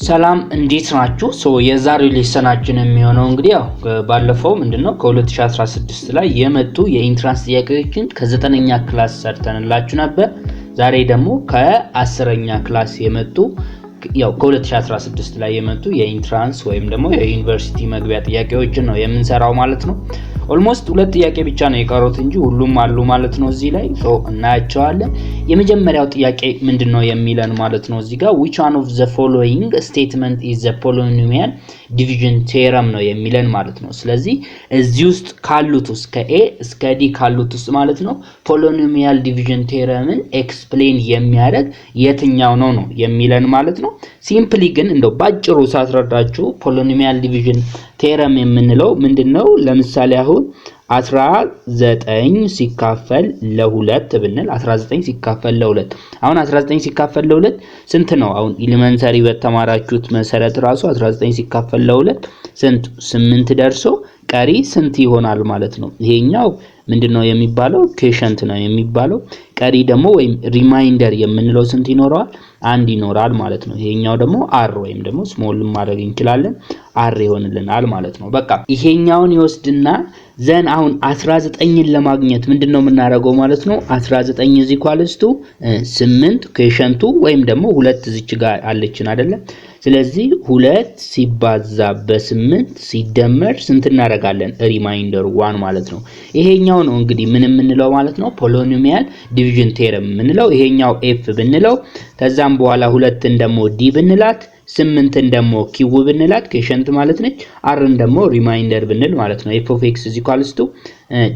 ሰላም እንዴት ናችሁ? የዛሬው ሌሰናችን የሚሆነው እንግዲህ ያው ባለፈው ምንድነው ከ2016 ላይ የመጡ የኢንትራንስ ጥያቄዎችን ከ9ኛ ክላስ ሰርተንላችሁ ነበር። ዛሬ ደግሞ ከ10ኛ ክላስ የመጡ ያው ከ2016 ላይ የመጡ የኢንትራንስ ወይም ደግሞ የዩኒቨርሲቲ መግቢያ ጥያቄዎችን ነው የምንሰራው ማለት ነው። ኦልሞስት ሁለት ጥያቄ ብቻ ነው የቀሩት እንጂ ሁሉም አሉ ማለት ነው እዚህ ላይ እናያቸዋለን። የመጀመሪያው ጥያቄ ምንድነው የሚለን ማለት ነው እዚህ ጋር which one of the following statement is the polynomial division theorem ነው የሚለን ማለት ነው። ስለዚህ እዚህ ውስጥ ካሉት ውስጥ ከኤ እስከ ዲ ካሉት ውስጥ ማለት ነው polynomial division theoremን ኤክስፕሌን የሚያደርግ የትኛው ነው የሚለን ማለት ነው። ሲምፕሊ ግን እንደው ባጭሩ ሳስረዳችሁ polynomial division theorem የምንለው ምንድነው? ለምሳሌ አሁን 19 ሲካፈል ለ2 ብንል 19 ሲካፈል ለ2 አሁን 19 ሲካፈል ለ2 ስንት ነው? አሁን ኤሌመንተሪ በተማራችሁት መሰረት ራሱ 19 ሲካፈል ለ2 ስንት 8 ደርሶ ቀሪ ስንት ይሆናል ማለት ነው። ይሄኛው ምንድነው የሚባለው? ኩዌሽንት ነው የሚባለው። ቀሪ ደግሞ ወይም ሪማይንደር የምንለው ስንት ይኖራል? አንድ ይኖራል ማለት ነው። ይሄኛው ደግሞ አር ወይም ደግሞ ስሞል ማድረግ እንችላለን አር ይሆንልናል ማለት ነው። በቃ ይሄኛውን ይወስድና ዘን አሁን 19ን ለማግኘት ምንድነው የምናደርገው ማለት ነው? 19 = 8 ኩዌሽንቱ ወይም ደግሞ 2 እዚች ጋር አለችን አይደለ? ስለዚህ 2 ሲባዛ በ8 ሲደመር ስንት እናደርጋለን? ሪማይንደር 1 ማለት ነው። ይሄኛው ነው እንግዲህ ምን የምንለው ማለት ነው ፖሊኖሚያል ዲቪዥን ቴረም የምንለው። ይሄኛው ኤፍ ብንለው ከዛም በኋላ 2ን ደግሞ ዲ ብንላት 8ን ደግሞ ኪው ብንላት ኩዌሽንት ማለት ነች። አርን ደግሞ ሪማይንደር ብንል ማለት ነው f of x =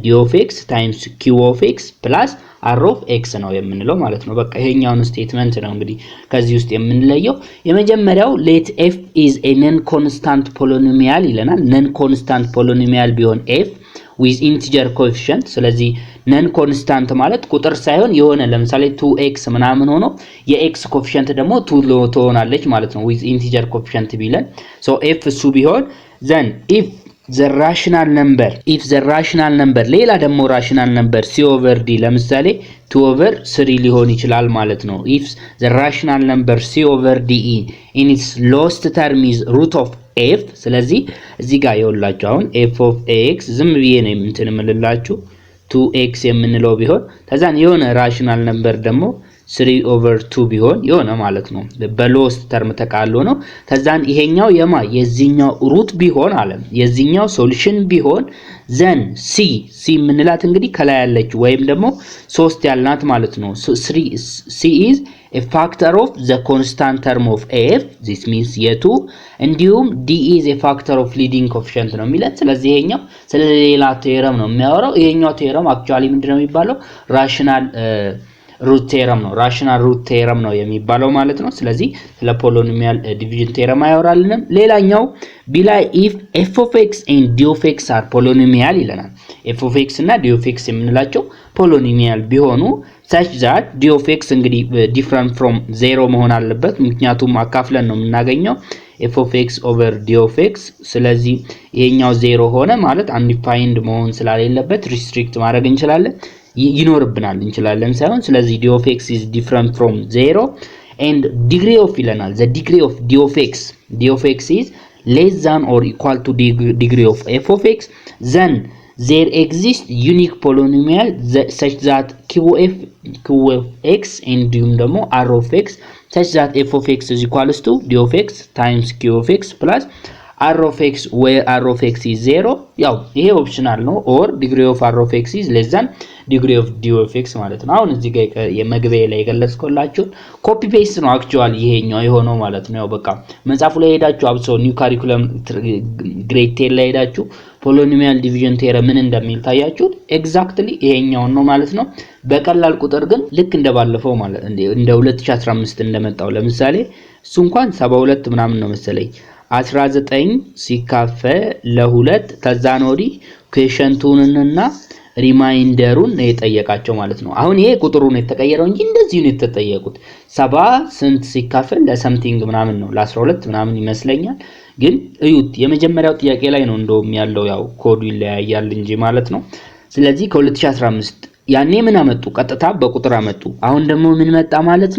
d of x times q of x plus r of x ነው የምንለው ማለት ነው። በቃ ይሄኛውን ስቴትመንት ነው እንግዲህ ከዚህ ውስጥ የምንለየው። የመጀመሪያው let f is a non constant polynomial ይለናል። non constant polynomial ቢሆን f with integer coefficient። ስለዚህ non constant ማለት ቁጥር ሳይሆን የሆነ ለምሳሌ 2x ምናምን ሆኖ የx ኮኤፊሺየንት ደግሞ 2 ትሆናለች ማለት ነው with integer coefficient ቢለን f እሱ ቢሆን then if the rational number ሌላ ደግሞ rational number c over d ለምሳሌ 2/3 ሊሆን ይችላል ማለት ነው። if the rational number c over d in its lowest term is root of f ስለዚህ እዚህ ጋር ይወላችሁ አሁን f of x ዝም ብዬ ነው የምንልላችሁ 2x የምንለው ቢሆን ከዛን የሆነ rational number ደግሞ 3/2 ቢሆን የሆነ ማለት ነው በሎስት ተርም ተቃሎ ነው። ከዛን ይሄኛው የዚህኛው ሩት ቢሆን አለ የዚህኛው ሶሉሽን ቢሆን ዘን c ምንላት እንግዲህ ከላይ ያለች ወይም ደግሞ 3 ያልናት ማለት ነው። c is a factor of the constant term of f this means የቱ እንዲሁም d is a factor of leading coefficient ነው የሚለን። ስለዚህ ይሄኛው ስለሌላ ቴረም ነው የሚያወራው። ይሄኛው ቴረም አክቹአሊ ምንድነው የሚባለው? ራሽናል ሩት ቴረም ነው። ራሽናል ሩት ቴረም ነው የሚባለው ማለት ነው። ስለዚህ ስለ ፖሊኖሚያል ዲቪዥን ቴረም አያወራልንም። ሌላኛው ቢላይ if f of x and d of x are polynomial ይለናል። f of x እና d of x የምንላቸው ፖሊኖሚያል ቢሆኑ such that d of x እንግዲህ different from 0 መሆን አለበት። ምክንያቱም አካፍለን ነው የምናገኘው f of x over d of x። ስለዚህ ይሄኛው 0 ሆነ ማለት undefined መሆን ስላልሌለበት ሪስትሪክት ማድረግ እንችላለን ይኖርብናል እንችላለን ሳይሆን። ስለዚህ d of x is different from 0 and degree of ይለናል the degree of d of x is less than or equal to degree of f of x then there exists unique polynomial such that q of x እንዲሁም ደግሞ r of x such that f of x is equals to d of x times q of x plus r of x where r of x is 0 ያው ይሄ ኦፕሽናል ነው or degree of r of x is less than degree of d of x ማለት ነው። አሁን እዚህ ጋር የመግቢያ ላይ ገለጽኩላችሁ ኮፒ ፔስት ነው አክቹአሊ ይሄኛው የሆነው ማለት ነው። ያው በቃ መጻፉ ላይ ሄዳችሁ አብሶ ኒው ካሪኩለም ግሬድ 10 ላይ ሄዳችሁ ፖሊኖሚያል ዲቪዥን ቴረም ምን እንደሚል ታያችሁ ኤግዛክትሊ ይሄኛው ነው ማለት ነው። በቀላል ቁጥር ግን ልክ እንደባለፈው ማለት እንደ 2015 እንደመጣው ለምሳሌ እሱ እንኳን 72 ምናምን ነው መሰለኝ 19 ሲካፈል ለ2 ከዛን ወዲህ ኩዌሽንቱንና ሪማይንደሩን ነው የጠየቃቸው ማለት ነው። አሁን ይሄ ቁጥሩ ነው የተቀየረው እንጂ እንደዚህ ነው የተጠየቁት። 70 ስንት ሲካፈል ለሰምቲንግ ምናምን ነው ለ12 ምናምን ይመስለኛል። ግን እዩት የመጀመሪያው ጥያቄ ላይ ነው እንደውም ያለው ያው ኮዱ ይለያያል እንጂ ማለት ነው። ስለዚህ ከ2015 ያኔ ምን አመጡ? ቀጥታ በቁጥር አመጡ። አሁን ደግሞ ምን መጣ ማለት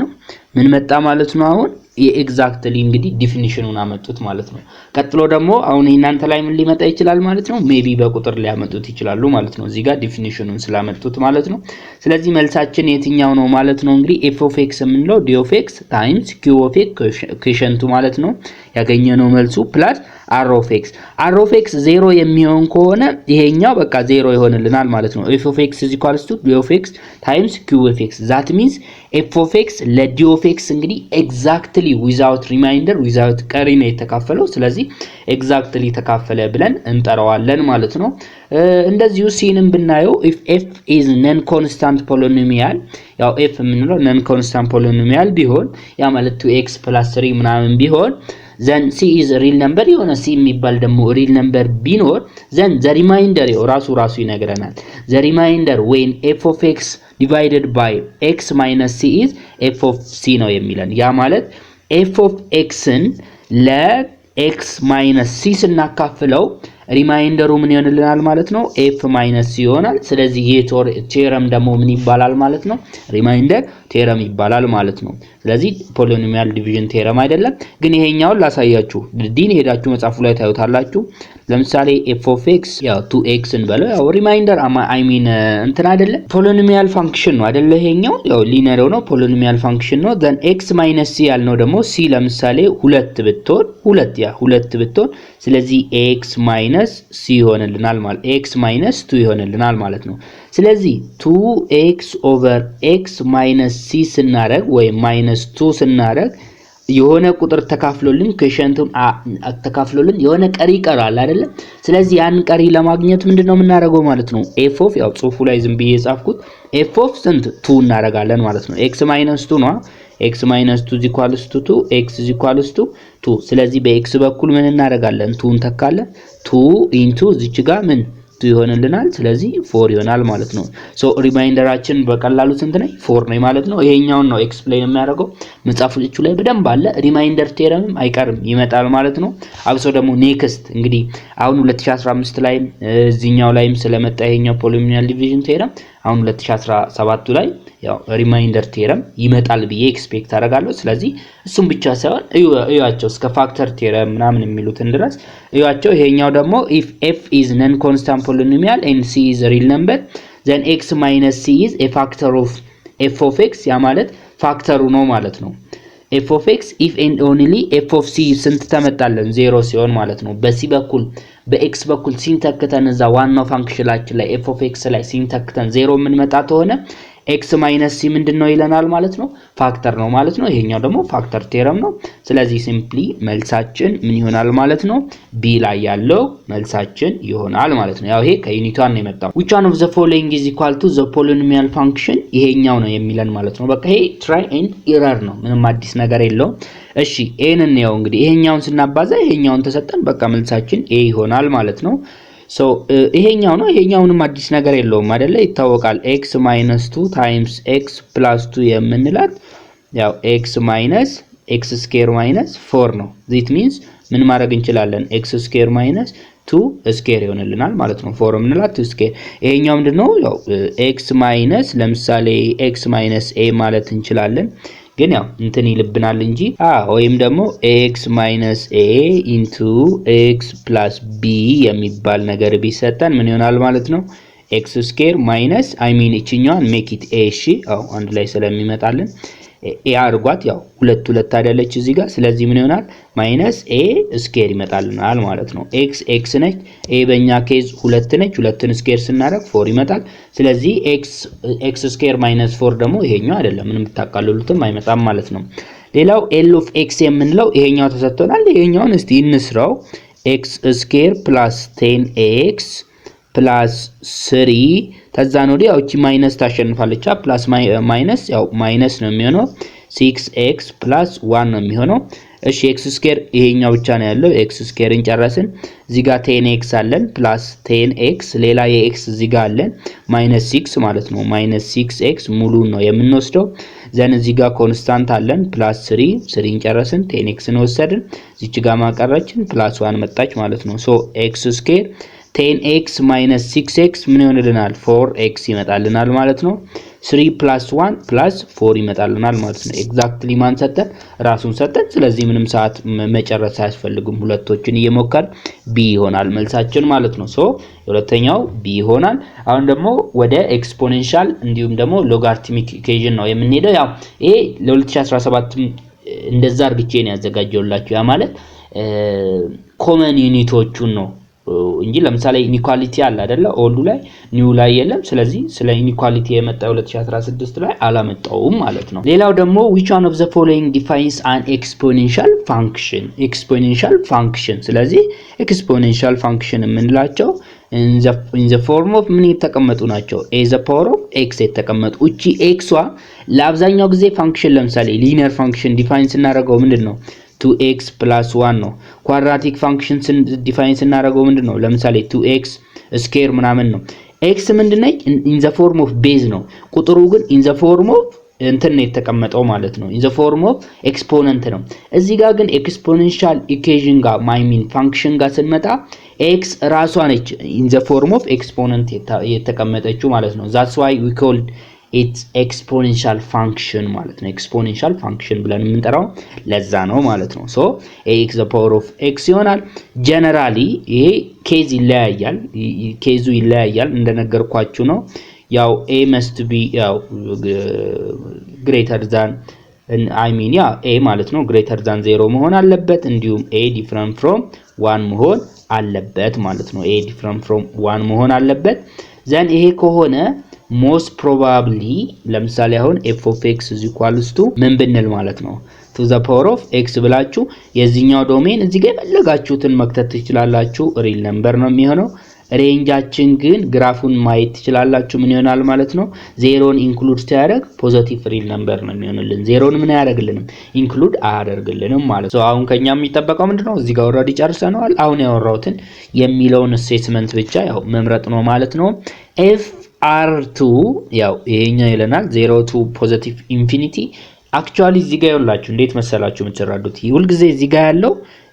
ነው? አሁን የኤግዛክትሊ እንግዲህ ዲፊኒሽኑን አመጡት ማለት ነው። ቀጥሎ ደግሞ አሁን እናንተ ላይ ምን ሊመጣ ይችላል ማለት ነው? ሜቢ በቁጥር ሊያመጡት ይችላሉ ማለት ነው። እዚህ ጋር ዲፊኒሽኑን ስላመጡት ማለት ነው። ስለዚህ መልሳችን የትኛው ነው ማለት ነው? እንግዲህ f of x የምንለው d of x ታይምስ q of x ኮኤፊሺየንቱ ማለት ነው ያገኘነው መልሱ ፕላስ r of x 0 የሚሆን ከሆነ ይሄኛው በቃ 0 ይሆንልናል ማለት ነው። f of x d of x times q of x that means f of x ለd of x እንግዲህ exactly without remainder without ቀሪ ነው የተካፈለው። ስለዚህ exactly ተካፈለ ብለን እንጠራዋለን ማለት ነው። እንደዚሁ ሲንም ብናየው if f is non constant polynomial ያው f የምንለው non constant polynomial ቢሆን ያ ማለት 2x + 3 ምናምን ቢሆን then c is a real number የሆነ c የሚባል ደግሞ real number ቢኖር then the remainder ራሱ ይነግረናል። the remainder when f of x divided by x minus c is f of c ነው የሚለን። ያ ማለት f of x ን ለx minus c ስናካፍለው ሪማይንደሩ ምን ይሆንልናል ማለት ነው? f minus c ይሆናል። ስለዚህ ይሄ ቴረም ደግሞ ምን ይባላል ማለት ነው? ሪማይንደር ቴረም ይባላል ማለት ነው። ስለዚህ ፖሊኖሚያል ዲቪዥን ቴረም አይደለም። ግን ይሄኛውን ላሳያችሁ። ዲን ሄዳችሁ መጻፉ ላይ ታዩታላችሁ። ለምሳሌ f of x ያው 2x እንበለው ያው ሪማይንደር አይ ሚን እንትን አይደለ ፖሊኖሚያል ፋንክሽን ነው አይደለ? ይሄኛው ያው ሊነር ነው ፖሊኖሚያል ፋንክሽን ነው። then x minus c ያልነው ደግሞ c ለምሳሌ 2 ብትሆን ስለዚህ x minus c ይሆንልናል ማለት x minus 2 ይሆንልናል ማለት ነው። ስለዚህ 2x over x minus c ስናረግ ወይ minus 2 ስናረግ የሆነ ቁጥር ተካፍሎልን ኮኤፊሺየንቱን ተካፍሎልን የሆነ ቀሪ ይቀራል አይደለ? ስለዚህ ያን ቀሪ ለማግኘት ምንድነው የምናደርገው ማለት ነው? f of ያው ጽሁፉ ላይ ዝም ብዬ ጻፍኩት f of ስንት 2 እናደርጋለን ማለት ነው። x minus 2 ነው x minus 2 equals to 2 x equals to 2 ስለዚህ በx በኩል ምን እናደርጋለን? 2 እንተካለን 2 into እዚች ጋር ምን 2 ይሆንልናል። ስለዚህ 4 ይሆናል ማለት ነው። ሶ ሪማይንደራችን በቀላሉ ስንት ነው? 4 ነው ማለት ነው። ይሄኛውን ነው ኤክስፕሌን የሚያደርገው መጻፉልቹ ላይ በደንብ አለ። ሪማይንደር ቴረምም አይቀርም ይመጣል ማለት ነው። አብሶ ደግሞ ኔክስት እንግዲህ አሁን 2015 ላይ እዚህኛው ላይም ስለመጣ ይሄኛው ፖሊኖሚያል ዲቪዥን ቴረም አሁን 2017 ላይ ያው ሪማይንደር ቴረም ይመጣል ብዬ ኤክስፔክት አደርጋለሁ። ስለዚህ እሱም ብቻ ሳይሆን እዩዋቸው እስከ ፋክተር ቴረም ምናምን የሚሉትን ድረስ እዩዋቸው። ይሄኛው ደግሞ if f is non constant polynomial and c is a real number then x minus c is a factor of f of x ያ ማለት ፋክተሩ ነው ማለት ነው። f of x if and only f of c ስንት ተመጣለን 0 ሲሆን ማለት ነው። በሲ በኩል በx በኩል ሲንተክተን እዛ ዋናው ፋንክሽናችን ላይ f of x ላይ ሲንተክተን 0 ምን መጣ ተሆነ x minus c ምንድነው ይለናል ማለት ነው? ፋክተር ነው ማለት ነው። ይሄኛው ደግሞ ፋክተር ቴረም ነው። ስለዚህ ሲምፕሊ መልሳችን ምን ይሆናል ማለት ነው? b ላይ ያለው መልሳችን ይሆናል ማለት ነው። ያው ይሄ ከዩኒቷን ነው የመጣው። which one of the following is equal to the polynomial function ይሄኛው ነው የሚለን ማለት ነው። በቃ ይሄ try and error ነው። ምንም አዲስ ነገር የለውም። እሺ ኤን ነው እንግዲህ ይሄኛውን ስናባዛ ይሄኛውን ተሰጠን በቃ መልሳችን a ይሆናል ማለት ነው። ሶ ይሄኛው ነው ይሄኛውንም አዲስ ነገር የለውም አይደለ? ይታወቃል x minus 2 times x plus 2 የምንላት ያው x minus x square minus 4 ነው። that means ምን ማድረግ እንችላለን? x square minus 2 square ይሆንልናል ማለት ነው። 4 የምንላት 2 square ይሄኛው ምንድነው? ያው x minus ለምሳሌ x minus a ማለት እንችላለን። ግን ያው እንትን ይልብናል እንጂ ወይም ደግሞ x minus a into x plus b የሚባል ነገር ቢሰጠን ምን ይሆናል ማለት ነው? x square minus I mean እቺኛዋን make it a እሺ አንድ ላይ ስለሚመጣልን a አርጓት ያው ሁለት አይደለች እዚህ ጋር። ስለዚህ ምን ይሆናል? minus a square ይመጣልናል ማለት ነው። x ነች a በእኛ ኬዝ 2 ነች። 2ን ስኬር ስናደርግ 4 ይመጣል። ስለዚህ x square minus 4 ደግሞ ይሄኛው አይደለም ምንም ተጣቃለሉትም አይመጣም ማለት ነው። ሌላው l of x የምንለው ይሄኛው ተሰጥቶናል። ይሄኛውን እስቲ እንስራው x square plus 10x plus 3 ተዛን ወዲህ ያው እቺ ማይነስ ታሸንፋለች። ፕላስ ማይነስ ያው ማይነስ ነው የሚሆነው 6x plus 1 ነው የሚሆነው። እሺ x ስኩዌር ይሄኛው ብቻ ነው ያለው። x ስኩዌርን ጨረስን። እዚህ ጋር 10x አለን plus 10x ሌላ የx እዚህ ጋር አለን -6 ማለት ነው። -6x ሙሉን ነው የምንወስደው። ዘን እዚህ ጋር ኮንስታንት አለን plus 3ን ጨረስን 10x ነው ወሰድን። እዚች ጋር ማቀረችን plus 1 መጣች ማለት ነው። ሶ x ስኩዌር 10x minus 6x ምን ይሆንልናል? 4x ይመጣልናል ማለት ነው። 3 plus 1 plus 4 ይመጣልናል ማለት ነው። ኤግዛክትሊ ማን ሰጠን? ራሱን ሰጠን። ስለዚህ ምንም ሰዓት መጨረስ አያስፈልግም። ሁለቶችን እየሞከር b ይሆናል መልሳችን ማለት ነው። ሶ ሁለተኛው b ይሆናል። አሁን ደግሞ ወደ ኤክስፖኔንሻል እንዲሁም ደግሞ ሎጋሪትሚክ ኢኩዌሽን ነው የምንሄደው። ያው ይሄ ለ2017 እንደዛ አርግቼ ነው ያዘጋጀውላችሁ። ያ ማለት ኮመን ዩኒቶቹን ነው እንጂ ለምሳሌ ኢኒኳሊቲ አለ አይደለ? ኦልዱ ላይ ኒው ላይ የለም። ስለዚህ ስለ ኢኒኳሊቲ የመጣው 2016 ላይ አላመጣውም ማለት ነው። ሌላው ደግሞ which one of the following defines an exponential function? exponential function። ስለዚህ exponential function የምንላቸው in the form of ምን የተቀመጡ ናቸው? a the power of x የተቀመጡ። እቺ x ዋ ለአብዛኛው ጊዜ ፋንክሽን ለምሳሌ ሊኒየር ፋንክሽን ዲፋይን ስናደርገው ምንድነው 2x plus 1 ነው። ኳድራቲክ ፋንክሽንስ ዲፋይን ስናደርገው ምንድነው? ለምሳሌ 2x ስኩዌር ምናምን ነው። x ምንድነው? in the form of base ነው። ቁጥሩ ግን in the form of እንትን ነው የተቀመጠው ማለት ነው። in the form of exponent ነው። እዚህ ጋር ግን ኤክስፖኔንሻል ኢኩዌሽን ጋር ማይሚን ፋንክሽን ጋር ስንመጣ x ራሷ ነች in the form of exponent የተቀመጠችው ማለት ነው። that's why we called it's exponential function ማለት ነው። exponential function ብለን የምንጠራው ለዛ ነው ማለት ነው። so ax the power of x ይሆናል። generally ይሄ ኬዝ ይለያያል። ኬዙ ይለያያል እንደነገርኳችሁ ነው። ያው a must be ያው greater than a ማለት ነው greater than 0 መሆን አለበት። እንዲሁም a different from 1 መሆን አለበት ማለት ነው። a different from 1 መሆን አለበት። then ይሄ ከሆነ most probably ለምሳሌ አሁን f of x is equals to ምን ብንል ማለት ነው to the power of x ብላችሁ የዚህኛው ዶሜን እዚህ ጋር የፈለጋችሁትን መክተት ትችላላችሁ። ሪል ነምበር ነው የሚሆነው። ሬንጃችን ግን ግራፉን ማየት ትችላላችሁ። ምን ይሆናል ማለት ነው? ዜሮን ኢንክሉድ ሲያደርግ ፖዚቲቭ ሪል ነምበር ነው የሚሆንልን። ዜሮን ምን ያደርግልንም? ኢንክሉድ አያደርግልንም ማለት ነው። አሁን ከኛ የሚጠበቀው ምንድነው? እዚህ ጋር ኦልሬዲ ጨርሰናል። አሁን ያወራሁትን የሚለውን ስቴትመንት ብቻ ያው መምረጥ ነው ማለት ነው። f r2 ያው ይሄኛው ይለናል 0 to positive infinity አክቹአሊ እዚህ ጋር ያላችሁ እንዴት መሰላችሁ የምትረዱት? ሁሉ ጊዜ እዚህ ጋር ያለው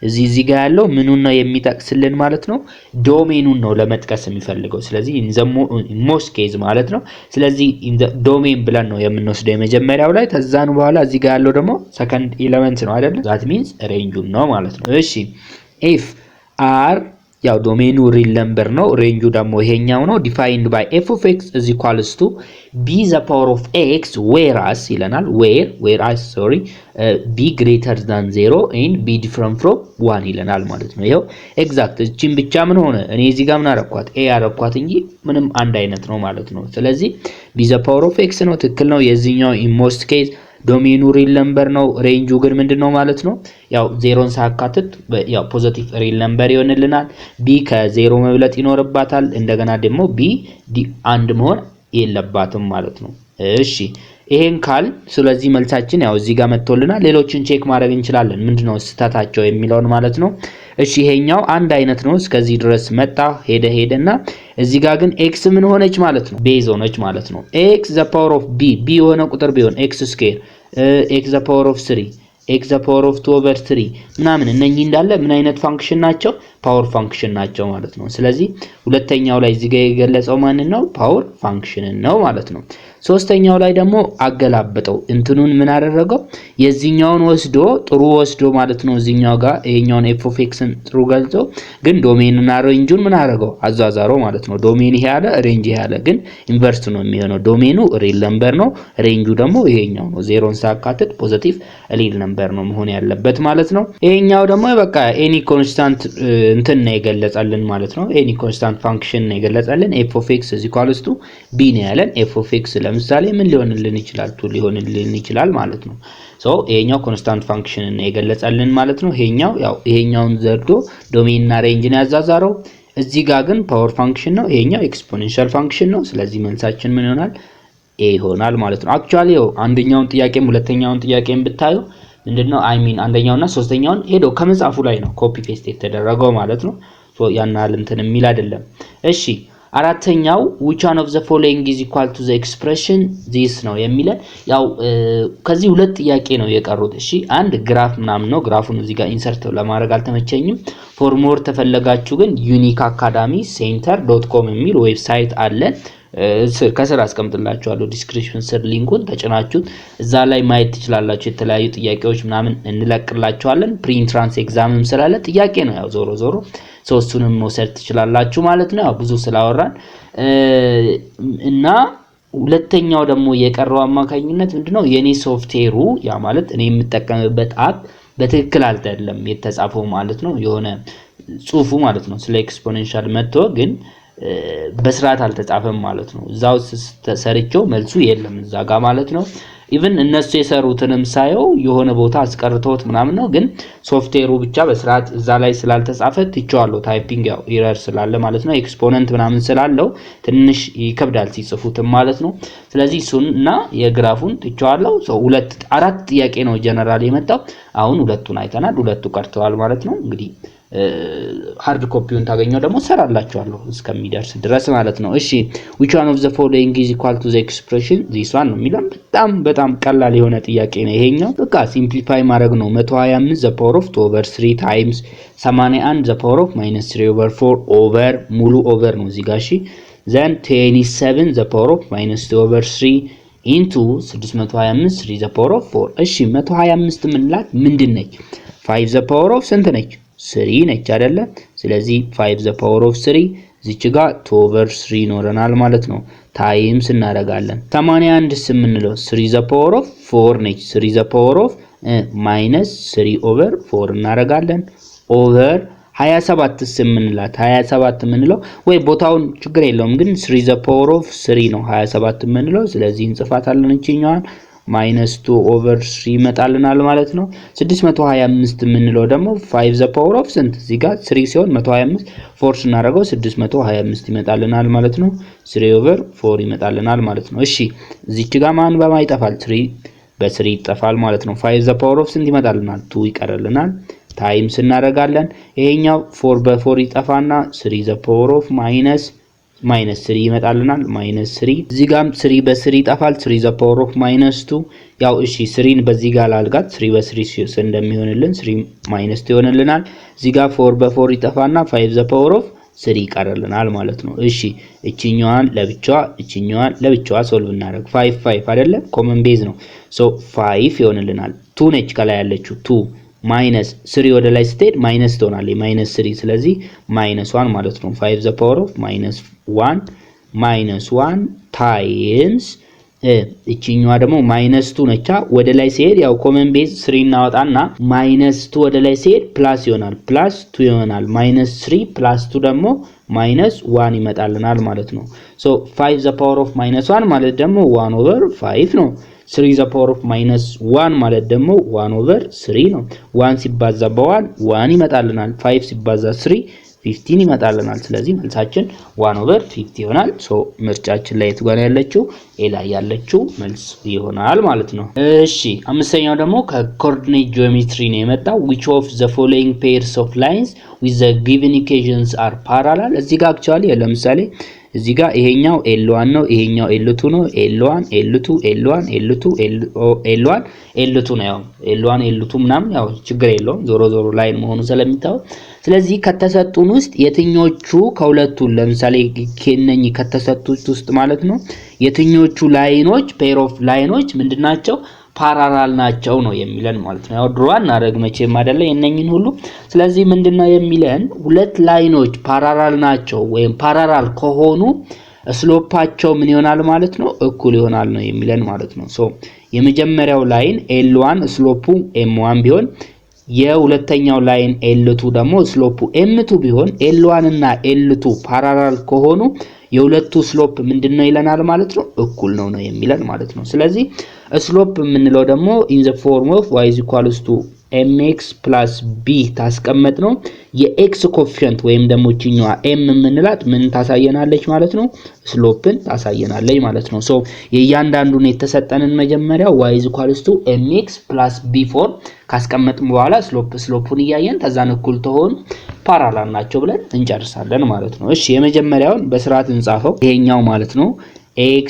እዚህ ጋር ያለው ምኑን ነው የሚጠቅስልን ማለት ነው? ዶሜኑን ነው ለመጥቀስ የሚፈልገው። ስለዚህ in the most case ማለት ነው። ስለዚህ in the domain ብለን ነው የምንወስደው የመጀመሪያው ላይ። ተዛኑ በኋላ እዚህ ጋር ያለው ደግሞ second element ነው አይደል? that means range ነው ማለት ነው። እሺ if r ያው ዶሜኑ ሪል ነምበር ነው። ሬንጁ ደግሞ ይሄኛው ነው። ዲፋይንድ ባይ f of x is equals to b the power of x whereas ይለናል whereas b greater than 0 and b different from 1 ይለናል ማለት ነው። ይሄው ኤግዛክት እቺን ብቻ ምን ሆነ? እኔ እዚህ ጋር ምን አረኳት? a አረኳት እንጂ ምንም አንድ አይነት ነው ማለት ነው። ስለዚህ b the power of x ነው። ትክክል ነው። የዚህኛው in most case ዶሜኑ ሪል ነምበር ነው። ሬንጁ ግን ምንድነው ማለት ነው? ያው ዜሮን ሳካትት ያው ፖዚቲቭ ሪል ነምበር ይሆንልናል። ቢ ከዜሮ መብለጥ ይኖርባታል። እንደገና ደግሞ ቢ አንድ መሆን የለባትም ማለት ነው። እሺ ይሄን ካል ስለዚህ መልሳችን ያው እዚህ ጋር መጥቶልናል። ሌሎችን ቼክ ማድረግ እንችላለን ምንድነው ስህተታቸው የሚለውን ማለት ነው። እሺ ይሄኛው አንድ አይነት ነው። እስከዚህ ድረስ መጣ ሄደና እዚህ ጋር ግን x ምን ሆነች ማለት ነው? ቤዝ ሆነች ማለት ነው። x the power of b የሆነ ቁጥር ቢሆን x ስኩዌር x the power of 3 x the power of 2 over 3 ምናምን እነኚህ እንዳለ ምን አይነት ፋንክሽን ናቸው? ፓወር ፋንክሽን ናቸው ማለት ነው። ስለዚህ ሁለተኛው ላይ እዚህ ጋር የገለጸው ማንን ነው? ፓወር ፋንክሽንን ነው ማለት ነው። ሶስተኛው ላይ ደግሞ አገላበጠው እንትኑን ምን አደረገው? የዚህኛውን ጥሩ ወስዶ ማለት ነው እዚህኛው ጋር ይሄኛውን f of x ጥሩ ገልጾ ግን ዶሜንና ሬንጁን ምን አደረገው? አዛዛሮ ማለት ነው። ዶሜን ይሄ ያለ ሬንጅ ይሄ ያለ ግን ኢንቨርስ ነው የሚሆነው። ዶሜኑ ሪል ነምበር ነው፣ ሬንጁ ደግሞ ይሄኛው ነው። ዜሮን ሳካትት ፖዚቲቭ ሪል ነምበር ነው መሆን ያለበት ማለት ነው። ይሄኛው ደግሞ በቃ ኤኒ ኮንስታንት እንትን ነው የገለጸልን ማለት ነው። ኤኒ ኮንስታንት ፋንክሽን ነው የገለጸልን። f of x = b ነው ያለን። f of x ለምሳሌ ምን ሊሆንልን ይችላል? 2 ሊሆንልን ይችላል ማለት ነው። ሶ ይሄኛው ኮንስታንት ፋንክሽን ነው የገለጸልን ማለት ነው። ይሄኛውን ዘርዶ ዶሜን እና ሬንጅን ያዛዛረው። እዚህ ጋር ግን ፓወር ፋንክሽን ነው። ይሄኛው ኤክስፖኔንሻል ፋንክሽን ነው። ስለዚህ መልሳችን ምን ይሆናል? a ይሆናል ማለት ነው። አክቹአሊ አንደኛውን ጥያቄም ሁለተኛውን ጥያቄም ብታዩ ምንድነው አንደኛውና ሶስተኛውን ሄዶ ከመጻፉ ላይ ነው ኮፒ ፔስት የተደረገው ማለት ነው። ሶ ያናል እንትን የሚል አይደለም። እሺ አራተኛው which one of the following is equal to the expression this ነው የሚለን ያው ከዚህ ሁለት ጥያቄ ነው የቀሩት እሺ አንድ ግራፍ ምናምን ነው ግራፉን እዚህ ጋር ኢንሰርት ለማድረግ አልተመቸኝም for more ተፈለጋችሁ ግን uniqueacademycenter.com የሚል ዌብሳይት አለ ከስር አስቀምጥላችኋለሁ ዲስክሪፕሽን ስር ሊንኩን ተጭናችሁት እዛ ላይ ማየት ትችላላችሁ የተለያዩ ጥያቄዎች ምናምን እንለቅላችኋለን ፕሪኢንትራንስ ኤግዛምም ስላለ ጥያቄ ነው ያው ዞሮ ሶስቱንም መውሰድ ትችላላችሁ ማለት ነው ያው ብዙ ስላወራን እና ሁለተኛው ደግሞ የቀረው አማካኝነት ምንድነው የኔ ሶፍትዌሩ ያ ማለት እኔ የምጠቀምበት አፕ በትክክል አይደለም የተጻፈው ማለት ነው የሆነ ጽሁፉ ማለት ነው ስለ ኤክስፖኔንሻል መጥቶ ግን በስርዓት አልተጻፈም ማለት ነው እዛው ተሰርቸው መልሱ የለም እዛ ጋር ማለት ነው ኢቭን እነሱ የሰሩትንም ሳይው የሆነ ቦታ አስቀርተውት ምናምን ነው ግን ሶፍትዌሩ ብቻ በስርዓት እዛ ላይ ስላልተጻፈ ትቼዋለሁ ታይፒንግ ያው ኤረር ስላለ ማለት ነው ኤክስፖነንት ምናምን ስላለው ትንሽ ይከብዳል ሲጽፉት ማለት ነው ስለዚህ እሱና የግራፉን ትቼዋለሁ ሁለት አራት ጥያቄ ነው ጀነራል የመጣው አሁን ሁለቱን አይተናል ሁለቱ ቀርተዋል ማለት ነው እንግዲህ ሃርድ ኮፒውን ታገኘው ደግሞ ሰራላችኋለሁ እስከሚደርስ ድረስ ማለት ነው እሺ which one of the following is equal to the expression this one ነው የሚለው በጣም ቀላል የሆነ ጥያቄ ነው ይሄኛው በቃ ሲምፕሊፋይ ማድረግ ነው 125 the power of 2 over 3 times 81 the power of -3 over 4 over ሙሉ ኦቨር ነው እዚህ ጋር እሺ then 27 the power of -2 over 3 into 625 3 the power of 4 እሺ 125 ምንላት ምንድነች 5 the power of ስንት ነች 3 ነች አይደለ ስለዚህ 5 the power of 3 እዚች ጋር 2 over 3 ኖረናል ማለት ነው ታይምስ እናደርጋለን 81 ስምንለው 3 the power of 4 ነች 3 the power of -3 over 4 እናደርጋለን over 27 ስምንላት 27 ምንለው ወይ ቦታውን ችግር የለውም ግን 3 the power of 3 ነው 27 ምንለው ስለዚህ እንጽፋታለን እቺኛዋን -2 over 3 ይመጣልናል ማለት ነው 625 ምንለው ደግሞ 5 the power of ስንት እዚህ ጋር 3 ሲሆን 125 4 እናደርገው 625 ይመጣልናል ማለት ነው 3 over 4 ይመጣልናል ማለት ነው እሺ እዚች ጋር ማን በማይጠፋል 3 በ3 ይጠፋል ማለት ነው 5 the power of ስንት ይመጣልናል 2 ይቀርልናል ታይምስ እናደርጋለን ይሄኛው 4 በ4 ይጠፋና 3 the power of -3 ይመጣልናል -3 እዚህ ጋርም 3 በ3 ይጠፋል 3 the power of -2 ያው እሺ 3ን በዚህ ጋር ላልጋት 3 በ3 እንደሚሆንልን 3 -2 ይሆንልናል እዚህ ጋር 4 በ4 ይጠፋና 5 the power of 3 ይቀርልናል ማለት ነው እሺ እቺኛዋን ለብቻዋ ሶልቭ እናደርግ 5 አይደለ ኮመን ቤዝ ነው ሶ 5 ይሆንልናል 2 ነች ከላይ ያለችው 2 -3 ወደ ላይ ስትሄድ ማይነስ ትሆናለች -3 ስለዚህ -1 ማለት ነው 5 the power of -1 ታይምስ እቺኛዋ ደግሞ -2 ነቻ ወደ ላይ ሲሄድ ያው ኮመን ቤዝ 3 እናወጣና -2 ወደ ላይ ሲሄድ ፕላስ ይሆናል +2 ይሆናል -3 +2 ደግሞ -1 ይመጣልናል ማለት ነው ሶ 5 the power of -1 ማለት ደግሞ 1 over 5 ነው 3 the power of -1 ማለት ደግሞ 1 over 3 ነው 1 ሲባዛ በ1 1 ይመጣልናል 5 ሲባዛ 3 15 ይመጣልናል ስለዚህ መልሳችን 1 over 50 ይሆናል ሶ ምርጫችን ላይ የት ጋር ያለችው ኤ ላይ ያለችው መልስ ይሆናል ማለት ነው እሺ አምስተኛው ደግሞ ከኮኦርዲኔት ጂኦሜትሪ ነው የመጣው which of the following pairs of lines with the given equations are parallel እዚህ ጋር actually ለምሳሌ እዚህ ጋር ይሄኛው L1 ነው ይሄኛው L2 ነው L1 L2 L1 L2 L1 L2 ነው ያው L1 L2 ምናምን ያው ችግር የለውም ዞሮ ላይን መሆኑ ስለሚታወቅ ስለዚህ ከተሰጡን ውስጥ የትኞቹ ከሁለቱ ለምሳሌ ከነኝ ከተሰጡት ውስጥ ማለት ነው የትኞቹ ላይኖች ፔር ኦፍ ላይኖች ምንድናቸው ፓራላል ናቸው ነው የሚለን ማለት ነው ያው ድሮዋን አረግ መቼም አይደለ የነኝን ሁሉ ስለዚህ ምንድነው የሚለን ሁለት ላይኖች ፓራላል ናቸው ወይም ፓራላል ከሆኑ ስሎፓቸው ምን ይሆናል ማለት ነው እኩል ይሆናል ነው የሚለን ማለት ነው ሶ የመጀመሪያው ላይን L1 ስሎፑ M1 ቢሆን የሁለተኛው ላይን L2 ደግሞ ስሎፑ M2 ቢሆን L1 እና L2 ፓራላል ከሆኑ የሁለቱ ስሎፕ ምንድነው ይለናል ማለት ነው እኩል ነው የሚለን ማለት ነው ስለዚህ ስሎፕ ምንለው ደግሞ in the form of y = mx plus b ታስቀመጥ ነው የx ኮኤፊሺየንት ወይም ደግሞ ቺኛዋ m ምንላት ምን ታሳየናለች ማለት ነው ስሎፕን ታሳየናለች ማለት ነው ሶ የእያንዳንዱን የተሰጠንን መጀመሪያ y = mx plus b4 ካስቀመጥን በኋላ ስሎፑን ያያየን ተዛን እኩል ተሆኑ ፓራላል ናቸው ብለን እንጨርሳለን ማለት ነው። እሺ የመጀመሪያውን በስርዓት እንጻፈው። ይሄኛው ማለት ነው x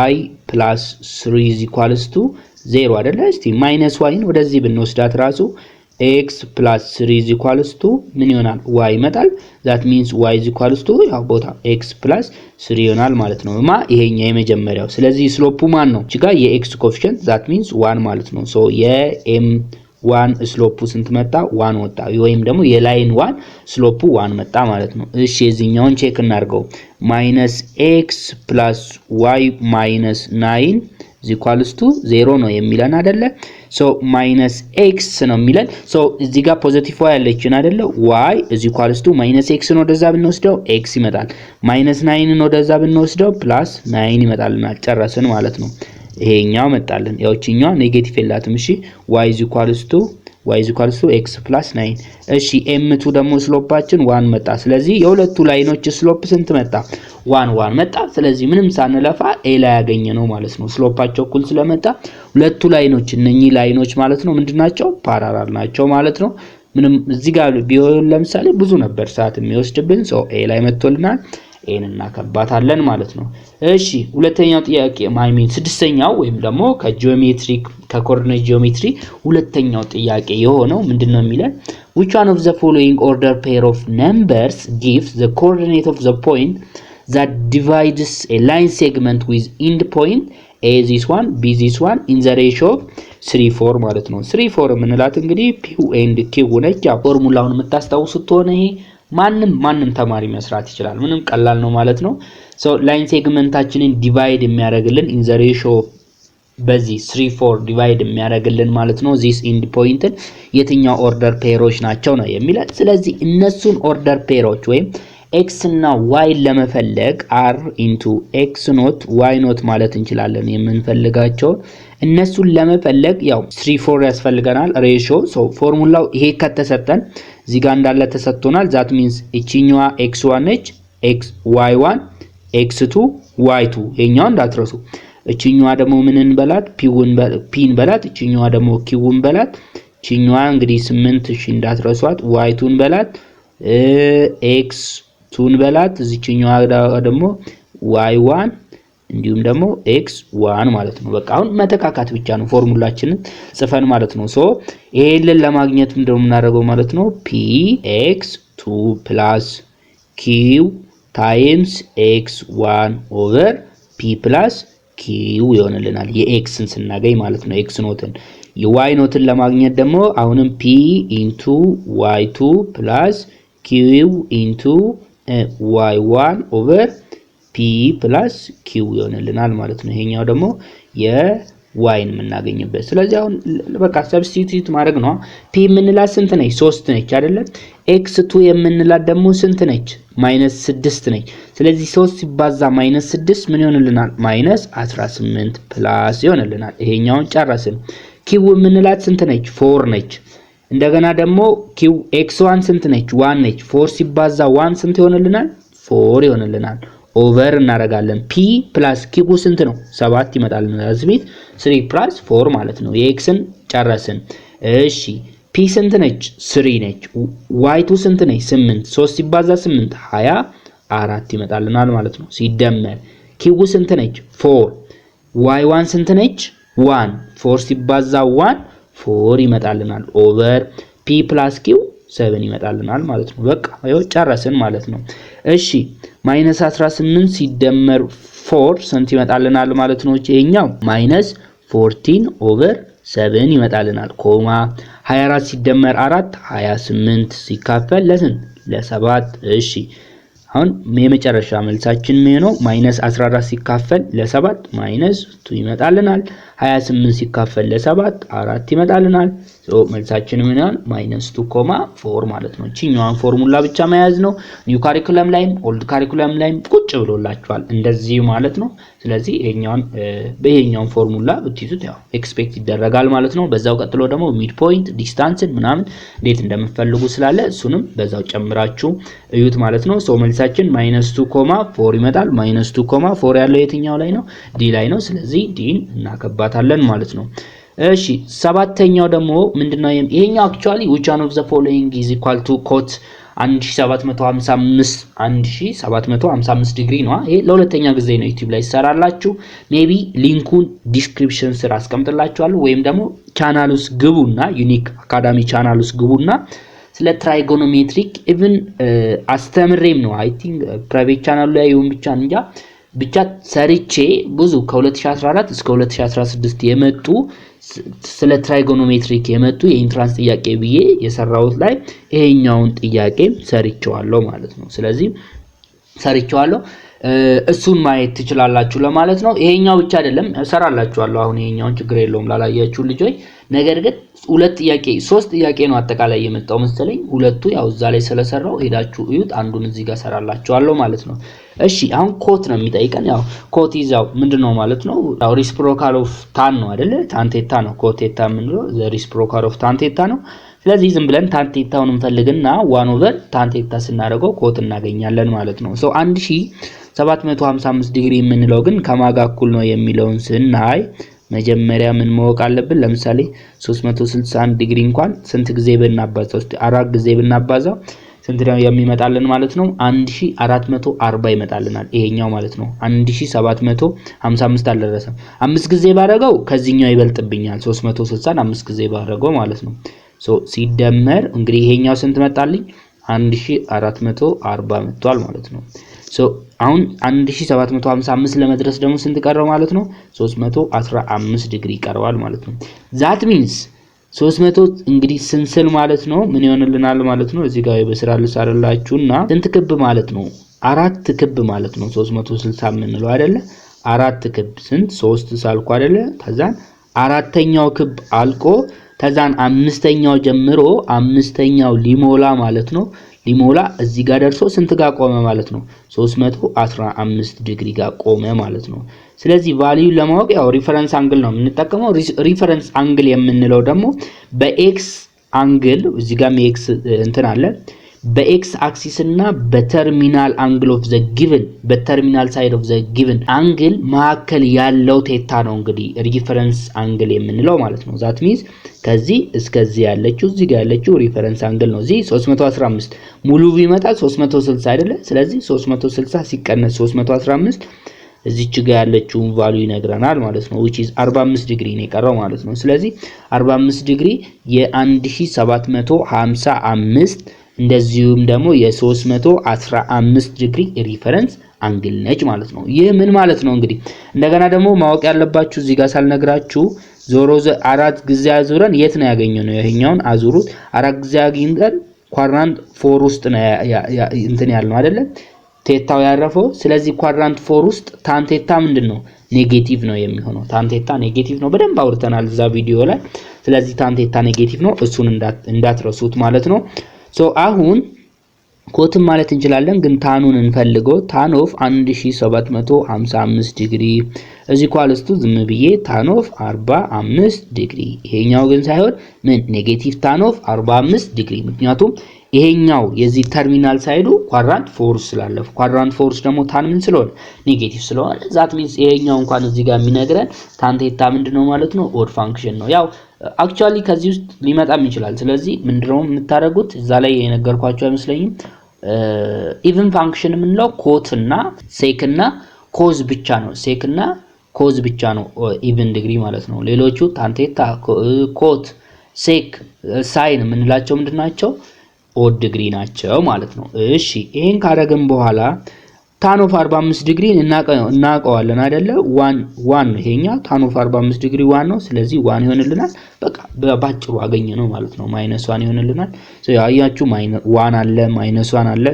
y plus 3 is equals to 0 አይደለ? እስቲ ማይነስ y ወደዚህ ብንወስዳት ራሱ x plus 3 is equals to ምን ይሆናል? y ይመጣል። that means y is equals to ያው ቦታ x plus 3 ይሆናል ማለት ነው። ይሄኛው የመጀመሪያው። ስለዚህ ስሎፑ ማን ነው? እዚህ ጋር የx ኮኤፊሺየንት that means 1 ማለት ነው። ሶ የm1 ስሎፑ ስንት መጣ? 1 ወጣ። ወይም ደግሞ የላይን 1 ስሎፑ 1 መጣ ማለት ነው። እሺ የዚህኛውን ቼክ እናድርገው። -x plus y minus 9 is equals to 0 ነው የሚለን አይደለ? ሶ -x ነው የሚለን። ሶ እዚህ ጋር ፖዚቲቭ y ያለችን አይደለ? y is equals to -x ነው ወደዛ ብንወስደው x ይመጣል። -9 ነው ወደዛ ብንወስደው +9 ይመጣልናል። ጨረስን ማለት ነው። ይሄኛው መጣልን። ያውችኛው ኔጌቲቭ የላትም። እሺ y is equals to x plus 9። እሺ m2 ደግሞ ስሎፓችን 1 መጣ። ስለዚህ የሁለቱ ላይኖች ስሎፕ ስንት መጣ? 1 መጣ። ስለዚህ ምንም ሳንለፋ a ላይ ያገኘነው ማለት ነው። ስሎፓቸው እኩል ስለመጣ ሁለቱ ላይኖች እነኚህ ላይኖች ማለት ነው ምንድናቸው? ፓራላል ናቸው ማለት ነው። ምንም እዚህ ጋር ቢሆን ለምሳሌ ብዙ ነበር ሰዓት የሚወስድብን። ሶ a ላይ መጥቶልናል። ኤን እናከባታለን ማለት ነው። እሺ ሁለተኛው ጥያቄ ስድስተኛው ወይም ደግሞ ከጂኦሜትሪክ ከኮኦርዲኔት ጂኦሜትሪ ሁለተኛው ጥያቄ የሆነው ምንድነው የሚለን? which one of the following order pair of numbers gives the coordinate of the point that divides a line segment with end point a this one b this one in the ratio of 3:4 ማለት ነው። 3:4 የምንላት እንግዲህ p and q ነች። ፎርሙላውን የምታስታውሱት ሆነ ይሄ ማንም ተማሪ መስራት ይችላል። ምንም ቀላል ነው ማለት ነው። ሶ ላይን ሴግመንታችንን ዲቫይድ የሚያደርግልን ኢን ዘ ሬሾ በዚህ 3:4 ዲቫይድ የሚያደርግልን ማለት ነው። ዚስ ኢንድ ፖይንትን የትኛው ኦርደር ፔሮች ናቸው ነው የሚለን። ስለዚህ እነሱን ኦርደር ፔሮች ወይም x እና y ለመፈለግ r into x not y not ማለት እንችላለን። የምንፈልጋቸው እነሱን ለመፈለግ ያው 3:4 ያስፈልገናል ሬሾ። ሶ ፎርሙላው ይሄ ከተሰጠን እዚህ ጋር እንዳለ ተሰጥቶናል። that means እቺኛዋ x1 ነች፣ y1 x2 y2 የኛው እንዳትረሱ። እቺኛዋ ደግሞ ምን እንበላት? ፒን በላት። እቺኛዋ ደግሞ ኪውን በላት። እቺኛዋ እንግዲህ 8 እሺ እንዳትረሷት። y2 በላት፣ x2 በላት። እዚህኛዋ ደግሞ y1 እንዲሁም ደግሞ x1 ማለት ነው። በቃ አሁን መተካካት ብቻ ነው ፎርሙላችንን ጽፈን ማለት ነው። ሶ ይሄንን ለማግኘት ምንድነው የምናደርገው ማለት ነው? p x2 plus q times x1 over p plus q ይሆንልናል። የxን ስናገኝ ማለት ነው። x ኖትን y ኖትን ለማግኘት ደግሞ አሁንም p into y2 plus q into y1 over p plus q ይሆንልናል ማለት ነው። ይሄኛው ደግሞ የyን የምናገኝበት። ስለዚህ አሁን በቃ ሰብስቲቲዩት ማድረግ ነው። p የምንላት ስንት ነች? 3 ነች አይደለ? x2 የምንላት ደግሞ ስንት ነች? -6 ነች። ስለዚህ 3 ሲባዛ -6 ምን ይሆንልናል? -18 ፕላስ ይሆንልናል። ይሄኛውን ጨረስን። q የምንላት ስንት ነች? 4 ነች። እንደገና ደግሞ q x1 ስንት ነች? 1 ነች። 4 ሲባዛ 1 ስንት ይሆንልናል? 4 ይሆንልናል። ኦቨር እናደርጋለን። p plus q ስንት ነው? 7 ይመጣልናል። አዝሚት 3 plus 4 ማለት ነው። የxን ጨረስን። እሺ p ስንት ነች? 3 ነች። y2 ስንት ነች? 8 3 ሲባዛ 8 24 ይመጣልናል ማለት ነው። ሲደመር q ስንት ነች? 4 y1 ስንት ነች? 1 4 ሲባዛ 1 4 ይመጣልናል። ኦቨር p plus q 7 ይመጣልናል ማለት ነው። በቃ ይኸው ጨረስን ማለት ነው። እሺ -18 ሲደመር 4 ስንት ይመጣልናል ማለት ነው? ይሄኛው -14 ኦቨር 7 ይመጣልናል። ኮማ 24 ሲደመር 4 28 ሲካፈል ለስንት? ለ7። እሺ አሁን የመጨረሻ መልሳችን ምን ነው? -14 ሲካፈል ለ7 -2 ይመጣልናል። 28 ሲካፈል ለ7 4 ይመጣልናል። ሶ መልሳችን ምን ይሆናል? -2.4 ማለት ነው። እቺኛዋን ፎርሙላ ብቻ መያዝ ነው። ኒው ካሪኩለም ላይም ኦልድ ካሪኩለም ላይም ቁጭ ብሎላችኋል እንደዚህ ማለት ነው። ስለዚህ በይሄኛውን ፎርሙላ ብትይዙት ያው ኤክስፔክት ይደረጋል ማለት ነው። በዛው ቀጥሎ ደግሞ ሚድ ፖይንት ዲስታንስን ምናምን እንዴት እንደምትፈልጉ ስላለ እሱንም በዛው ጨምራችሁ እዩት ማለት ነው። ሶ መልሳችን -2.4 ይመጣል። -2.4 ያለው የትኛው ላይ ነው? ዲ ላይ ነው። ስለዚህ ዲን እናከባታለን ማለት ነው። እሺ ሰባተኛው ደግሞ ምንድነው ይሄኛው actually which one of the following is equal to cot 1755 ዲግሪ ነው። ይሄ ለሁለተኛ ጊዜ ነው ዩቲዩብ ላይ ይሰራላችሁ። ሜቢ ሊንኩን ዲስክሪፕሽን ስር አስቀምጥላችኋለሁ ወይም ደግሞ ቻናል ውስጥ ግቡና ዩኒክ አካዳሚ ቻናል ውስጥ ግቡና ስለ ትራይጎኖሜትሪክ ኢቭን አስተምሬም ነው አይ ቲንክ ፕራይቬት ቻናል ላይ ይሁን ብቻ ሰርቼ ብዙ ከ2014 እስከ 2016 የመጡ ስለ ትራይጎኖሜትሪክ የመጡ የኢንትራንስ ጥያቄ ብዬ የሰራሁት ላይ ይሄኛውን ጥያቄ ሰርቼዋለሁ ማለት ነው። ስለዚህ ሰርቼዋለሁ እሱን ማየት ትችላላችሁ ለማለት ነው። ይሄኛው ብቻ አይደለም ሰራላችኋለሁ አሁን ይሄኛውን ችግር የለውም ላላያችሁ ልጆች። ነገር ግን ሁለት ጥያቄ ሶስት ጥያቄ ነው አጠቃላይ የመጣው መሰለኝ። ሁለቱ ያው እዛ ላይ ስለሰራው ሄዳችሁ እዩት። አንዱን እዚህ ጋር ሰራላችኋለሁ ማለት ነው። እሺ አሁን ኮት ነው የሚጠይቀን። ያው ኮት ይዛው ምንድነው ማለት ነው? ያው ሪስፕሮካል ኦፍ ታን ነው አይደለ? ታን ቴታ ነው ኮት ቴታ ምንድነው? ዘ ሪስፕሮካል ኦፍ ታን ቴታ ነው። ስለዚህ ዝም ብለን ታን ቴታውን እንፈልግና 1 ኦቨር ታን ቴታ ስናደርገው ኮት እናገኛለን ማለት ነው። 1755 ዲግሪ የምንለው ግን ከማጋ እኩል ነው የሚለውን ስናይ መጀመሪያ ምን ማወቅ አለብን? ለምሳሌ 361 ዲግሪ እንኳን ስንት ጊዜ ብናባዛው አራት ጊዜ ብናባዛው ስንት ነው የሚመጣልን ማለት ነው? 1440 ይመጣልናል ይሄኛው ማለት ነው። 1755 አልደረሰም። 5 ጊዜ ባረጋው ከዚህኛው ይበልጥብኛል 360 5 ጊዜ ባረጋው ማለት ነው። ሲደመር እንግዲህ ይሄኛው ስንት መጣልኝ? 1440 መጥቷል ማለት ነው። አሁን 1755 ለመድረስ ደግሞ ስንት ቀረው ማለት ነው? 315 ዲግሪ ቀርዋል ማለት ነው። ዛት ሚንስ 300 እንግዲህ ስንስል ማለት ነው ምን ይሆንልናል ማለት ነው? እዚህ ጋር በስራ ልሳረላችሁና ስንት ክብ ማለት ነው? አራት ክብ ማለት ነው 360 ምንለው አይደለ? አራት ክብ ስንት 3 ሳልኩ አይደለ? ተዛን አራተኛው ክብ አልቆ ተዛን አምስተኛው ጀምሮ አምስተኛው ሊሞላ ማለት ነው። ሊሞላ እዚህ ጋር ደርሶ ስንት ጋር ቆመ ማለት ነው? 315 ዲግሪ ጋር ቆመ ማለት ነው። ስለዚህ ቫልዩ ለማወቅ ያው ሪፈረንስ አንግል ነው የምንጠቀመው። ሪፈረንስ አንግል የምንለው ደግሞ በኤክስ አንግል እዚህ ጋር ኤክስ እንትን አለ በኤክስ አክሲስ እና በተርሚናል አንግል ኦፍ ዘ ጊቨን በተርሚናል ሳይድ ኦፍ ዘ ጊቨን አንግል መካከል ያለው ቴታ ነው እንግዲህ ሪፈረንስ አንግል የምንለው ማለት ነው። ዛት ሚንስ ከዚህ እስከዚህ ያለችው እዚህ ጋር ያለችው ሪፈረንስ አንግል ነው። እዚህ 315 ሙሉ ቢመጣ 360 አይደለ? ስለዚህ 360 ሲቀነስ 315 እዚች ጋር ያለችውን ቫልዩ ይነግረናል ማለት ነው። which is 45 ዲግሪ ነው የቀረው ማለት ነው። ስለዚህ 45 ዲግሪ የ1755 እንደዚሁም ደግሞ የ315 ዲግሪ ሪፈረንስ አንግል ነች ማለት ነው። ይህ ምን ማለት ነው እንግዲህ እንደገና ደግሞ ማወቅ ያለባችሁ እዚህ ጋር ሳልነግራችሁ ዞሮ አራት ጊዜ አዙረን የት ነው ያገኘነው? ይሄኛውን አዙሩት አራት ጊዜ አግኝተን ኳድራንት 4 ውስጥ ነው እንትን ያልነው አይደለ? ቴታው ያረፈው። ስለዚህ ኳድራንት 4 ውስጥ ታን ቴታ ምንድነው? ኔጌቲቭ ነው የሚሆነው። ታን ቴታ ኔጌቲቭ ነው። በደንብ አውርተናል እዛ ቪዲዮ ላይ። ስለዚህ ታን ቴታ ኔጌቲቭ ነው። እሱን እንዳትረሱት ማለት ነው። አሁን ኮትም ማለት እንችላለን ግን ታኑን እንፈልገው። ታን ኦፍ 1755 ዲግሪ እዚህ ኳልስቱ ዝም ብዬ ታን ኦፍ 45 ዲግሪ ይሄኛው ግን ሳይሆን ምን ኔጌቲቭ ታን ኦፍ 45 ዲግሪ ምክንያቱም ይሄኛው የዚህ ተርሚናል ሳይዱ ኳድራንት 4 ስላለፈ ኳድራንት 4 ደግሞ ታን ምን ስለሆነ ኔጌቲቭ ስለሆነ ዛት ሚንስ ይሄኛው እንኳን እዚህ ጋር የሚነግረን ታን ቴታ ምንድነው ማለት ነው? ኦድ ፋንክሽን ነው። ያው አክቹአሊ ከዚህ ውስጥ ሊመጣም ይችላል። ስለዚህ ምንድነው የምታደርጉት እዛ ላይ የነገርኳችሁ አይመስለኝም። ኢቭን ፋንክሽን የምንለው ኮት እና ሴክ እና ኮዝ ብቻ ነው። ሴክ እና ኮዝ ብቻ ነው ኢቭን ዲግሪ ማለት ነው። ሌሎቹ ታን ቴታ፣ ኮት፣ ሴክ፣ ሳይን የምንላቸው ምንድናቸው? ኦድ ዲግሪ ናቸው ማለት ነው። እሺ ይሄን ካረግን በኋላ ታን ኦፍ 45 ዲግሪ እናቀዋለን አይደለ? 1 ነው ይሄኛ ታን ኦፍ 45 ዲግሪ 1 ነው። ስለዚህ 1 ይሆንልናል። በቃ ባጭሩ አገኘ ነው ማለት ነው። -1 ይሆንልናል። ያያችሁ -1 አለ -1 አለ።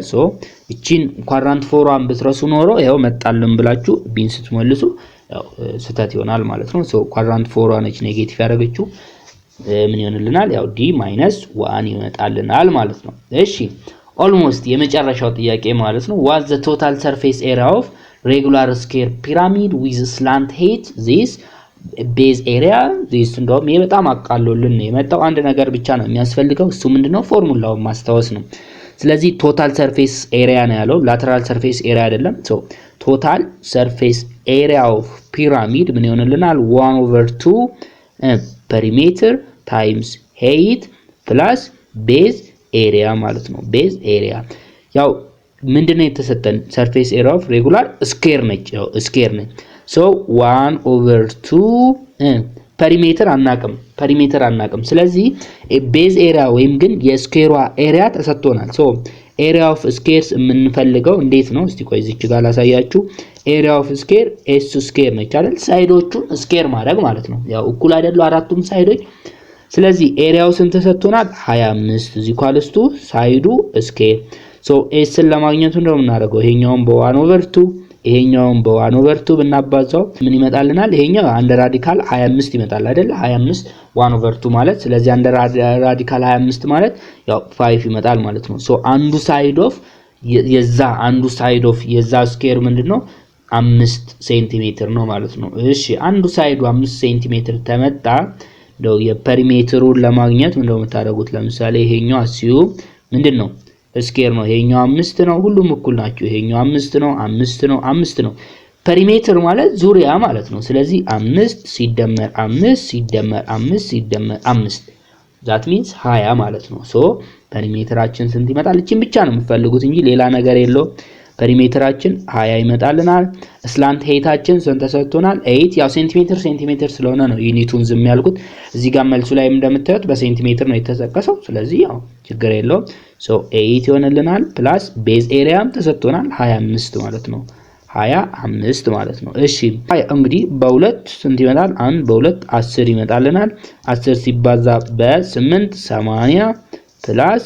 እቺን ኳድራንት 4 ብትረሱ ኖሮ ያው መጣልን ብላችሁ ቢን ስትመልሱ ያው ስህተት ይሆናል ማለት ነው። ኳድራንት 4 ነች ኔጌቲቭ ያደረገችው ምን ይሆንልናል? ያው d -1 ይመጣልናል ማለት ነው። እሺ ኦልሞስት የመጨረሻው ጥያቄ ማለት ነው what the total surface area of regular square pyramid with slant height this base area this እንደውም ይሄ በጣም አቃሎልን ነው የመጣው። አንድ ነገር ብቻ ነው የሚያስፈልገው እሱ ምንድነው? ፎርሙላውን ማስታወስ ነው። ስለዚህ ቶታል ሰርፌስ ኤሪያ ነው ያለው ላተራል ሰርፌስ ኤሪያ አይደለም። ቶታል ሰርፌስ ኤሪያ ኦፍ ፒራሚድ ምን ይሆንልናል? 1/2 ፔሪሜትር ታይምስ ሄይት ፕላስ ቤዝ ኤሪያ ማለት ነው። ቤዝ ኤሪያ ያው ምንድነው የተሰጠን ሰርፌስ ኤሪያ ኦፍ ሬጉላር ስኩዌር ነች። ያው ስኩዌር ነች። ሶ 1/2 ፔሪሜትር አናቅም። ስለዚህ ቤዝ ኤሪያ ወይም ግን የስኩዌሯ ኤሪያ ተሰጥቶናል። ሶ ኤሪያ ኦፍ ስኩዌርስ የምንፈልገው እንዴት ነው? እስቲ ቆይ እዚህ ጋር ላሳያችሁ። ኤሪያ ኦፍ ስኩዌር ኤስ ስኩዌር ነች አይደል? ሳይዶቹን ስኩዌር ማድረግ ማለት ነው። ያው እኩል አይደሉ አራቱም ሳይዶች። ስለዚህ ኤሪያው ስንት ተሰጥቶናል? 25 እዚህ ኳልስቱ ሳይዱ ስኩዌር። ሶ ኤስን ለማግኘት እንደው የምናደርገው ይሄኛውን በ1/2 ይሄኛውን በ1/2 ብናባዛው ምን ይመጣልናል? ይሄኛው አንደር ራዲካል 25 ይመጣል አይደል? 25 1/2 ማለት ስለዚህ አንደር ራዲካል 25 ማለት ያው 5 ይመጣል ማለት ነው። ሶ አንዱ ሳይድ ኦፍ የዛ ስኩዌር ምንድነው? 5 ሴንቲሜትር ነው ማለት ነው። እሺ አንዱ ሳይዱ 5 ሴንቲሜትር ተመጣ ነው የፔሪሜትሩን ለማግኘት ምንድነው የምታደርጉት? ለምሳሌ ይሄኛው አሲዩ ምንድነው? ስኩዌር ነው። ይሄኛው 5 ነው። ሁሉም እኩል ናቸው። ይሄኛው 5 ነው፣ 5 ነው። ፔሪሜትር ማለት ዙሪያ ማለት ነው። ስለዚህ 5 ሲደመር 5 ሲደመር 5 ሲደመር 5 that means 20 ማለት ነው። ሶ ፔሪሜትራችን ስንት ይመጣል? እቺን ብቻ ነው የምትፈልጉት እንጂ ሌላ ነገር የለው። ፔሪሜትራችን 20 ይመጣልናል። ስላንት ሄይታችን ስንት ተሰጥቶናል? 8 ያው ሴንቲሜትር ስለሆነ ነው ዩኒቱን ዝም ያልኩት። እዚህ ጋር መልሱ ላይ እንደምታዩት በሴንቲሜትር ነው የተጠቀሰው። ስለዚህ ያው ችግር የለውም። ሶ 8 ይሆንልናል ፕላስ ቤዝ ኤሪያም ተሰጥቶናል 25 ማለት ነው። 25 ማለት ነው። እሺ እንግዲህ በ2 ስንት ይመጣል? 1 በ2 10 ይመጣልናል። 10 ሲባዛ በ8 80 ፕላስ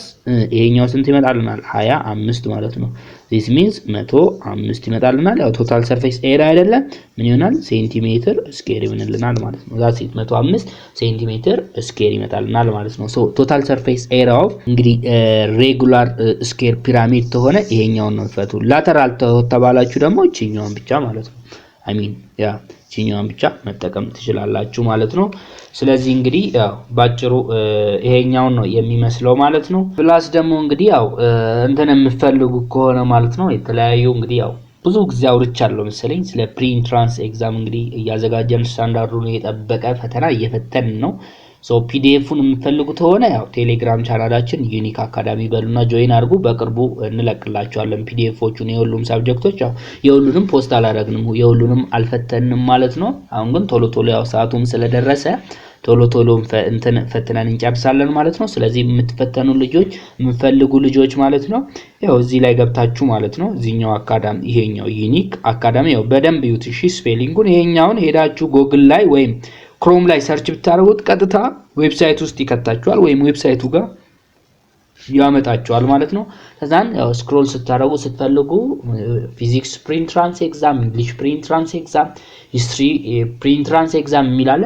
ይሄኛው ስንት ይመጣልናል? 25 ማለት ነው። this means 105 ይመጣልናል። ያው ቶታል ሰርፌስ ኤሪያ አይደለም ምን ይሆናል? ሴንቲሜትር ስኩዌር ይሆንልናል ማለት ነው። that's it 105 ሴንቲሜትር ስኩዌር ይመጣልናል ማለት ነው። ሶ ቶታል ሰርፌስ ኤሪያ ኦፍ እንግዲህ ሬጉላር ስኩዌር ፒራሚድ ተሆነ ይሄኛውን ነው ፈቱ። ላተራል ተባላችሁ ደግሞ እቺኛውን ብቻ ማለት ነው። አይ ሚን ያ እቺኛውን ብቻ መጠቀም ትችላላችሁ ማለት ነው። ስለዚህ እንግዲህ ያው ባጭሩ ይሄኛውን ነው የሚመስለው ማለት ነው። ፕላስ ደግሞ እንግዲህ ያው እንትን የምትፈልጉ ከሆነ ማለት ነው የተለያዩ እንግዲህ ያው ብዙ ጊዜ አውርቻለሁ መሰለኝ ስለ ፕሪ ኢንትራንስ ኤግዛም እንግዲህ እያዘጋጀን ስታንዳርዱን የጠበቀ ፈተና እየፈተን ነው። ሶ ፒዲኤፉን የምትፈልጉ ከሆነ ያው ቴሌግራም ቻናላችን ዩኒክ አካዳሚ በሉና ጆይን አድርጉ። በቅርቡ እንለቅላችኋለን ፒዲኤፎቹን የሁሉም ሳብጀክቶች። ያው የሁሉንም ፖስት አላደረግንም የሁሉንም አልፈተንም ማለት ነው። አሁን ግን ቶሎ ያው ሰዓቱም ስለደረሰ ቶሎ እንትን ፈተናን እንጨርሳለን ማለት ነው። ስለዚህ የምትፈተኑ ልጆች የምትፈልጉ ልጆች ማለት ነው ያው እዚህ ላይ ገብታችሁ ማለት ነው እዚህኛው አካዳሚ ይሄኛው ዩኒክ አካዳሚ ያው በደንብ ዩት እሺ ስፔሊንጉን ይሄኛውን ሄዳችሁ ጎግል ላይ ወይም ክሮም ላይ ሰርች ብታደርጉት ቀጥታ ዌብሳይት ውስጥ ይከታችኋል ወይም ዌብሳይቱ ጋር ያመጣችኋል ማለት ነው። ከዛን ያው ስክሮል ስታደርጉ ስትፈልጉ ፊዚክስ ፕሪ ኢንትራንስ ኤግዛም፣ እንግሊሽ ፕሪ ኢንትራንስ ኤግዛም፣ ሂስትሪ ፕሪ ኢንትራንስ ኤግዛም የሚላለ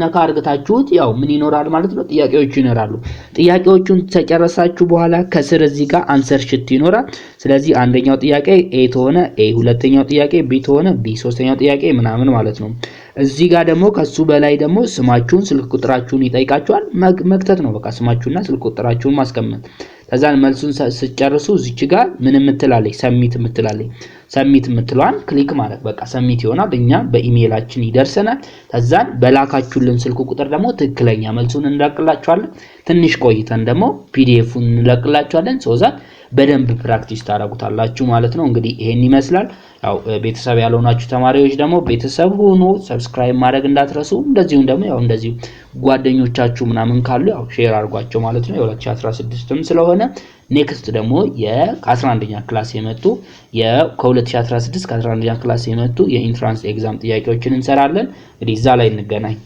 ነካ አድርጋችሁት ያው ምን ይኖራል ማለት ነው ጥያቄዎች ይኖራሉ። ጥያቄዎቹን ተጨረሳችሁ በኋላ ከስር እዚህ ጋር አንሰር ሽት ይኖራል። ስለዚህ አንደኛው ጥያቄ ኤ ተሆነ ኤ፣ ሁለተኛው ጥያቄ ቢ ተሆነ ቢ፣ ሶስተኛው ጥያቄ ምናምን ማለት ነው። እዚህ ጋር ደግሞ ከሱ በላይ ደግሞ ስማችሁን ስልክ ቁጥራችሁን ይጠይቃችኋል። መክተት ነው በቃ ስማችሁና ስልክ ቁጥራችሁን ማስቀመጥ። ከዛን መልሱን ስጨርሱ እዚች ጋር ምን የምትላለች ሰሚት የምትለዋን ክሊክ ማድረግ በቃ ሰሚት ይሆናል። እኛ በኢሜይላችን ይደርሰናል። ከዛን በላካችሁልን ስልክ ቁጥር ደግሞ ትክክለኛ መልሱን እንለቅላችኋለን። ትንሽ ቆይተን ደግሞ ፒዲኤፉን እንለቅላችኋለን። ሶዛት በደንብ ፕራክቲስ ታደርጉታላችሁ ማለት ነው። እንግዲህ ይሄን ይመስላል። ያው ቤተሰብ ያልሆናችሁ ተማሪዎች ደግሞ ቤተሰብ ሆኖ ሰብስክራይብ ማድረግ እንዳትረሱ። እንደዚሁም ደግሞ ያው እንደዚሁ ጓደኞቻችሁ ምናምን ካሉ ያው ሼር አድርጓቸው ማለት ነው። የ2016ም ስለሆነ ኔክስት ደግሞ ከ11ኛ ክላስ የመጡ ከ2016 ከ11ኛ ክላስ የመጡ የኢንትራንስ ኤግዛም ጥያቄዎችን እንሰራለን። እንግዲህ እዛ ላይ እንገናኝ።